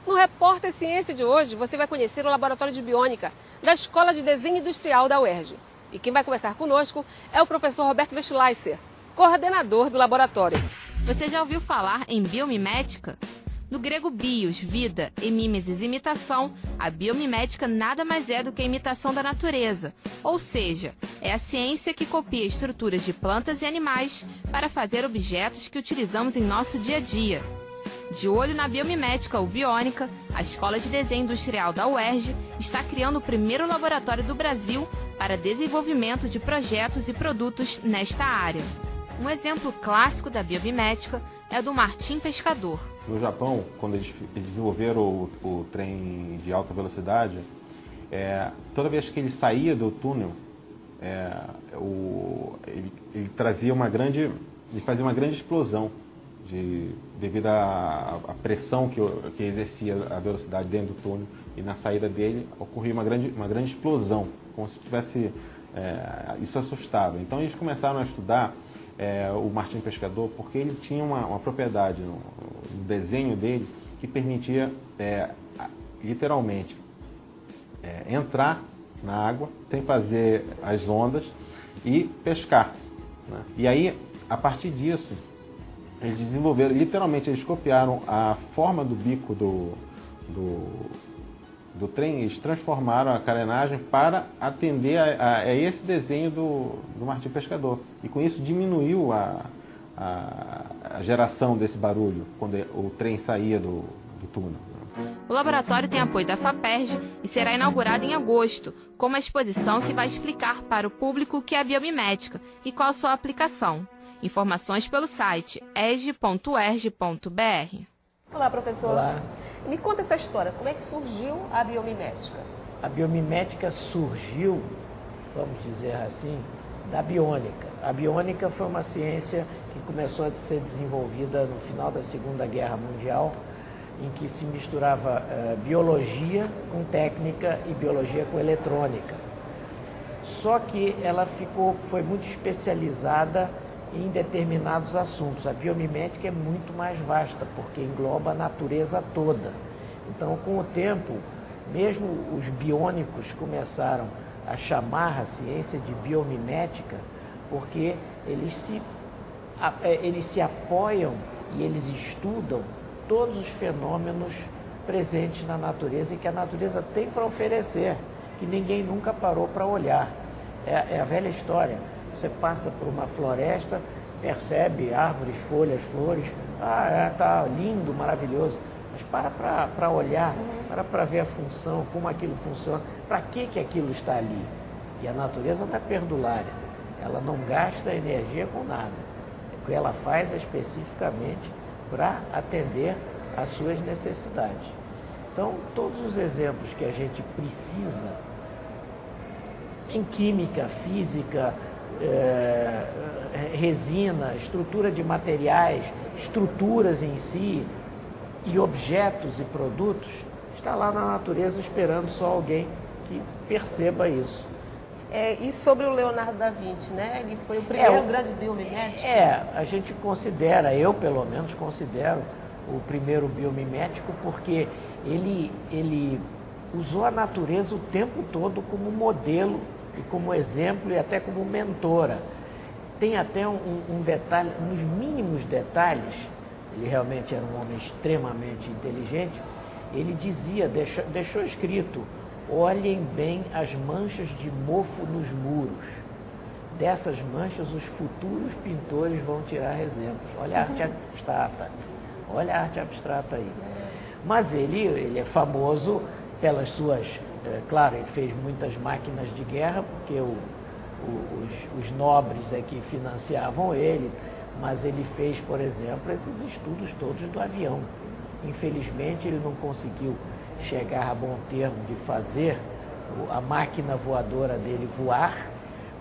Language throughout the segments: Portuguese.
No Repórter Ciência de hoje, você vai conhecer o Laboratório de Biônica da Escola de Desenho Industrial da UERJ. E quem vai conversar conosco é o professor Roberto Westleiser, coordenador do laboratório. Você já ouviu falar em biomimética? No grego bios, vida, e mimesis, imitação, a biomimética nada mais é do que a imitação da natureza, ou seja, é a ciência que copia estruturas de plantas e animais para fazer objetos que utilizamos em nosso dia a dia. De olho na biomimética ou biônica, a Escola de Desenho Industrial da UERJ está criando o primeiro laboratório do Brasil para desenvolvimento de projetos e produtos nesta área. Um exemplo clássico da biomimética é do martim pescador. No Japão, quando eles desenvolveram o trem de alta velocidade, toda vez que ele saía do túnel, ele trazia ele fazia uma grande explosão devido à pressão que exercia a velocidade dentro do túnel, e na saída dele ocorria uma grande explosão, como se tivesse isso assustava. Então eles começaram a estudar o martim pescador, porque ele tinha uma propriedade no desenho dele que permitia literalmente entrar na água sem fazer as ondas e pescar, né? E aí, a partir disso, eles desenvolveram, literalmente eles copiaram a forma do bico do trem, eles transformaram a carenagem para atender a esse desenho do martim pescador. E com isso diminuiu a geração desse barulho quando o trem saía do túnel. O laboratório tem apoio da FAPERJ e será inaugurado em agosto, com uma exposição que vai explicar para o público o que é a biomimética e qual a sua aplicação. Informações pelo site eg.uerj.br. Olá, professor. Olá. Me conta essa história, como é que surgiu a biomimética? A biomimética surgiu, vamos dizer assim, da biônica. A biônica foi uma ciência que começou a ser desenvolvida no final da Segunda Guerra Mundial, em que se misturava biologia com técnica e biologia com eletrônica. Só que ela foi muito especializada em determinados assuntos. A biomimética é muito mais vasta, porque engloba a natureza toda. Então, com o tempo, mesmo os biônicos começaram a chamar a ciência de biomimética, porque eles se apoiam e eles estudam todos os fenômenos presentes na natureza e que a natureza tem para oferecer, que ninguém nunca parou para olhar. É a velha história. Você passa por uma floresta, percebe árvores, folhas, flores, tá lindo, maravilhoso, mas para olhar, para ver a função, como aquilo funciona, para que aquilo está ali. E a natureza não é perdulária, ela não gasta energia com nada. O que ela faz é especificamente para atender às suas necessidades. Então, todos os exemplos que a gente precisa em química, física, resina, estrutura de materiais, estruturas em si, e objetos e produtos, está lá na natureza esperando só alguém que perceba isso. E sobre o Leonardo da Vinci, né? Ele foi o primeiro grande biomimético? A gente considera, eu pelo menos considero o primeiro biomimético, porque ele usou a natureza o tempo todo como modelo e como exemplo e até como mentora. Tem até um detalhe, nos mínimos detalhes, ele realmente era um homem extremamente inteligente, ele dizia, deixou escrito: olhem bem as manchas de mofo nos muros. Dessas manchas os futuros pintores vão tirar exemplos. Olha a arte abstrata, olha a arte abstrata aí. Mas ele é famoso pelas suas... claro, ele fez muitas máquinas de guerra, porque os nobres é que financiavam ele, mas ele fez, por exemplo, esses estudos todos do avião. Infelizmente, ele não conseguiu chegar a bom termo de fazer a máquina voadora dele voar,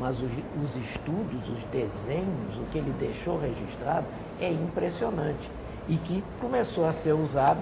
mas os estudos, os desenhos, o que ele deixou registrado é impressionante e que começou a ser usado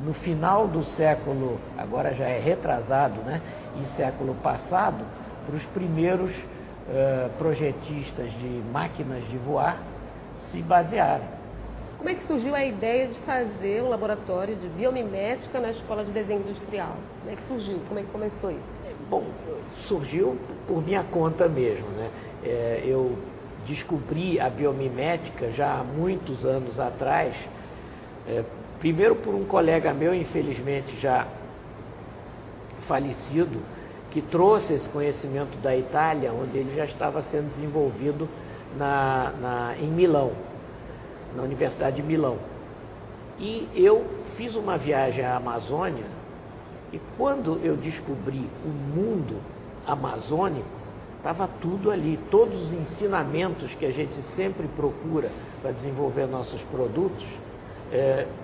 no final do século, agora já é retrasado, né, em século passado, para os primeiros projetistas de máquinas de voar se basearem. Como é que surgiu a ideia de fazer um laboratório de biomimética na Escola de Desenho Industrial? Como é que surgiu? Como é que começou isso? Bom, surgiu por minha conta mesmo, né? Eu descobri a biomimética já há muitos anos atrás, primeiro por um colega meu, infelizmente já falecido, que trouxe esse conhecimento da Itália, onde ele já estava sendo desenvolvido em Milão, na Universidade de Milão. E eu fiz uma viagem à Amazônia, e quando eu descobri o mundo amazônico, estava tudo ali, todos os ensinamentos que a gente sempre procura para desenvolver nossos produtos,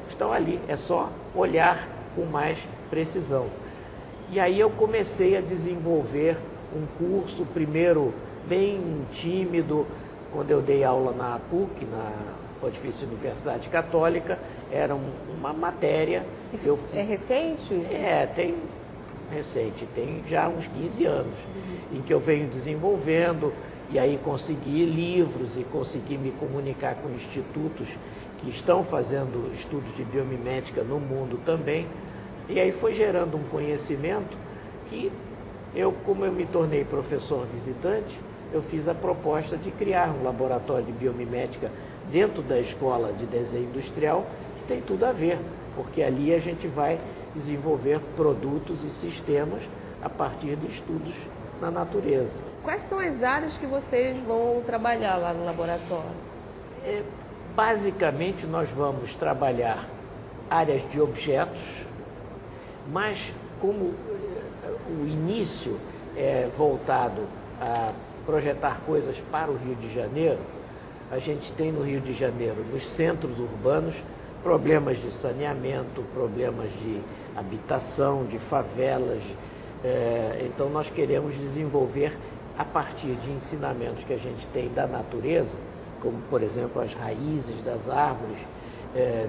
estão ali, é só olhar com mais precisão. E aí eu comecei a desenvolver um curso, primeiro bem tímido, quando eu dei aula na PUC, na Pontifícia Universidade Católica, era uma matéria... Isso é recente? Tem já uns 15 anos, em que eu venho desenvolvendo, e aí consegui livros e consegui me comunicar com institutos que estão fazendo estudos de biomimética no mundo também, e aí foi gerando um conhecimento que como eu me tornei professor visitante, eu fiz a proposta de criar um laboratório de biomimética dentro da Escola de Desenho Industrial, que tem tudo a ver, porque ali a gente vai desenvolver produtos e sistemas a partir de estudos na natureza. Quais são as áreas que vocês vão trabalhar lá no laboratório? Basicamente, nós vamos trabalhar áreas de objetos, mas como o início é voltado a projetar coisas para o Rio de Janeiro, a gente tem no Rio de Janeiro, nos centros urbanos, problemas de saneamento, problemas de habitação, de favelas. Então nós queremos desenvolver, a partir de ensinamentos que a gente tem da natureza, como por exemplo as raízes das árvores,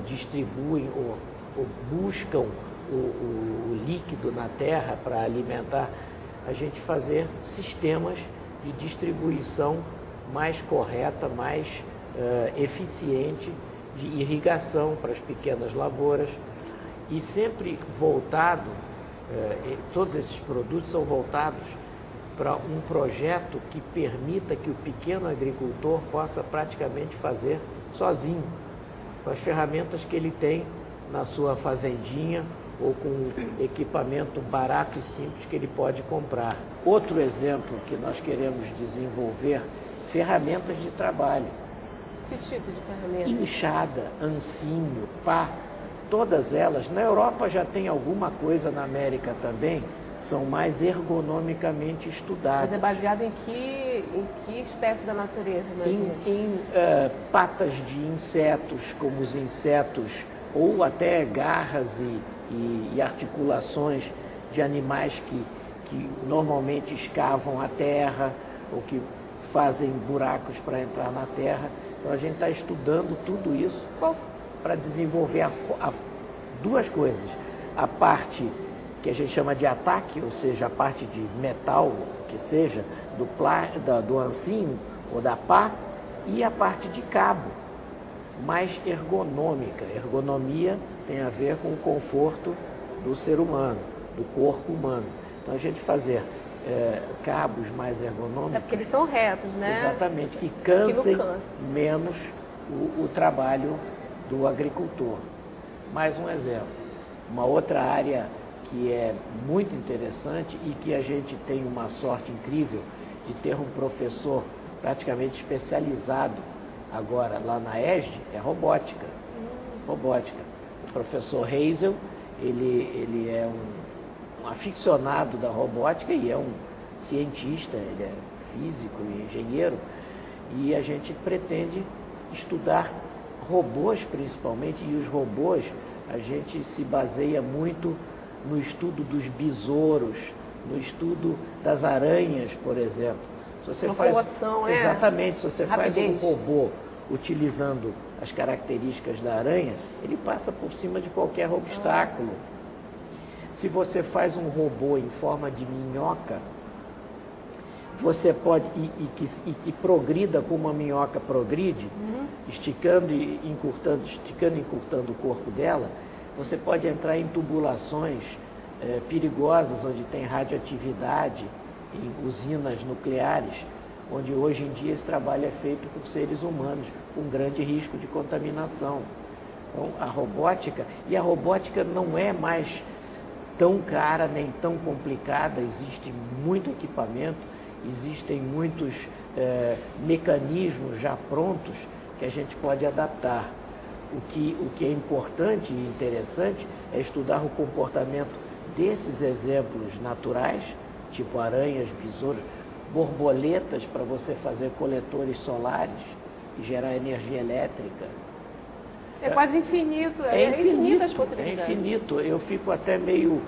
distribuem ou buscam o líquido na terra para alimentar, a gente fazer sistemas de distribuição mais correta, mais eficiente de irrigação para as pequenas lavouras, e sempre voltado, todos esses produtos são voltados para um projeto que permita que o pequeno agricultor possa praticamente fazer sozinho, com as ferramentas que ele tem na sua fazendinha ou com equipamento barato e simples que ele pode comprar. Outro exemplo que nós queremos desenvolver, ferramentas de trabalho. Que tipo de ferramenta? Enxada, ancinho, pá, todas elas. Na Europa já tem alguma coisa, na América também, são mais ergonomicamente estudadas. Mas é baseado em que espécie da natureza? Em patas de insetos, como os insetos, ou até garras e articulações de animais que normalmente escavam a terra ou que fazem buracos para entrar na terra. Então a gente está estudando tudo isso para desenvolver duas coisas. A parte que a gente chama de ataque, ou seja, a parte de metal, que seja, do ancinho ou da pá, e a parte de cabo, mais ergonômica. Ergonomia tem a ver com o conforto do ser humano, do corpo humano. Então a gente fazer cabos mais ergonômicos... É porque eles são retos, né? Exatamente, que cansem menos o trabalho do agricultor. Mais um exemplo. Uma outra área que é muito interessante e que a gente tem uma sorte incrível de ter um professor praticamente especializado agora lá na ESD, é robótica. Robótica. O professor Hazel, ele é um aficionado da robótica e é um cientista, ele é físico e engenheiro, e a gente pretende estudar robôs principalmente, e os robôs a gente se baseia muito no estudo dos besouros, no estudo das aranhas, por exemplo. Se você exatamente, se você faz um robô utilizando as características da aranha, ele passa por cima de qualquer obstáculo. Se você faz um robô em forma de minhoca, você pode, e que progrida como a minhoca progride, esticando e encurtando o corpo dela, você pode entrar em tubulações perigosas, onde tem radioatividade, em usinas nucleares, onde hoje em dia esse trabalho é feito por seres humanos, com grande risco de contaminação. Então, a robótica não é mais tão cara nem tão complicada, existe muito equipamento, existem muitos mecanismos já prontos que a gente pode adaptar. O que é importante e interessante é estudar o comportamento desses exemplos naturais, tipo aranhas, besouros, borboletas para você fazer coletores solares e gerar energia elétrica. É quase infinito, é infinito as possibilidades. É infinito. Eu fico até meio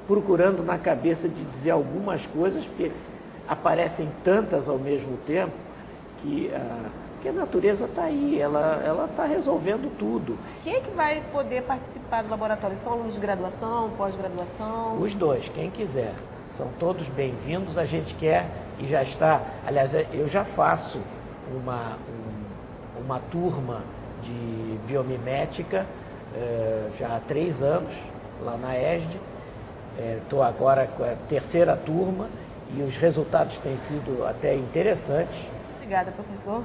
procurando na cabeça de dizer algumas coisas, porque aparecem tantas ao mesmo tempo que a natureza está aí, ela está resolvendo tudo. Quem é que vai poder participar do laboratório? São alunos de graduação, pós-graduação? Os dois, quem quiser. São todos bem-vindos, a gente quer e já está. Aliás, eu já faço uma turma de biomimética já há 3 anos, lá na ESD. Estou agora com a 3ª turma e os resultados têm sido até interessantes. Obrigada, professor.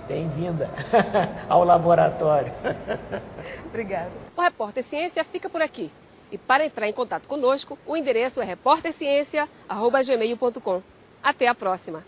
Bem-vinda ao laboratório. Obrigada. O Repórter Ciência fica por aqui. E para entrar em contato conosco, o endereço é repórterciência@gmail.com. Até a próxima.